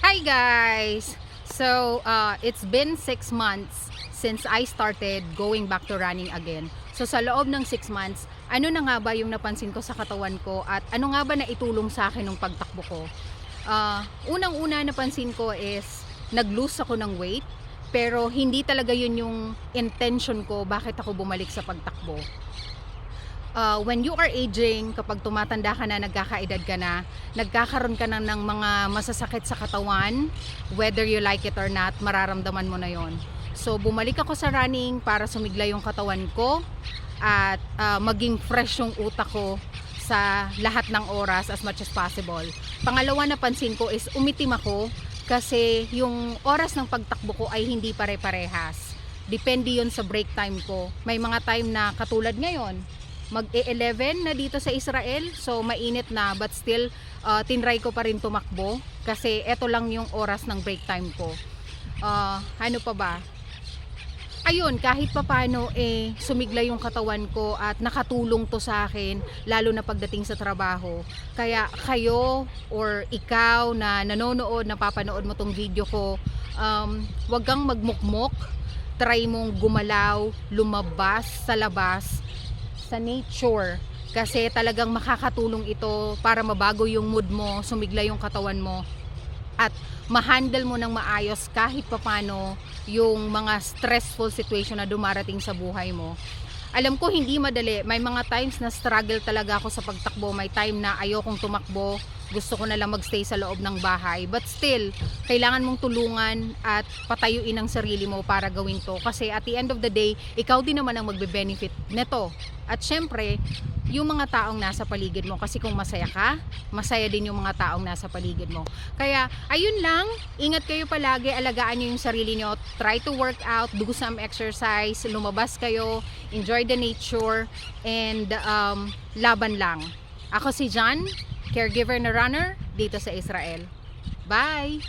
Hi guys! So, it's been 6 months since I started going back to running again. So, sa loob ng 6 months, ano na nga ba yung napansin ko sa katawan ko at ano nga ba na itulong sa akin ng pagtakbo ko? Unang-una napansin ko is nag-lose ako ng weight, pero hindi talaga yun yung intention ko bakit ako bumalik sa pagtakbo. When you are aging, kapag tumatanda ka na, nagkakaedad ka na, nagkakaroon ka na ng mga masasakit sa katawan, whether you like it or not, mararamdaman mo na yon. So, bumalik ako sa running para sumigla yung katawan ko at maging fresh yung utak ko sa lahat ng oras as much as possible. Pangalawa napansin ko is umitim ako kasi yung oras ng pagtakbo ko ay hindi pare-parehas. Depende yun sa break time ko. May mga time na katulad ngayon, mag-11 na dito sa Israel, so mainit na, but still tinry ko pa rin tumakbo kasi eto lang yung oras ng break time ko. Ano pa ba? Ayun, kahit papano sumigla yung katawan ko at nakatulong to sa akin, lalo na pagdating sa trabaho. Kaya kayo or ikaw na nanonood, napapanood mo tong video ko, wag kang magmukmok, try mong gumalaw, lumabas sa labas, sa nature, kasi talagang makakatulong ito para mabago yung mood mo, sumigla yung katawan mo at ma-handle mo ng maayos kahit papano yung mga stressful situation na dumarating sa buhay mo. Alam ko hindi madali, may mga times na struggle talaga ako sa pagtakbo, may time na ayokong tumakbo, gusto ko na lang magstay sa loob ng bahay, but still kailangan mong tulungan at patayuin ang sarili mo para gawin to, kasi at the end of the day, ikaw din naman ang magbe-benefit neto. At syempre, yung mga taong nasa paligid mo, kasi kung masaya ka, masaya din yung mga taong nasa paligid mo. Kaya ayun lang, ingat kayo palagi, alagaan nyo yung sarili nyo, try to work out, do some exercise, lumabas kayo, enjoy the nature, and laban lang. Ako si John, caregiver na runner dito sa Israel. Bye!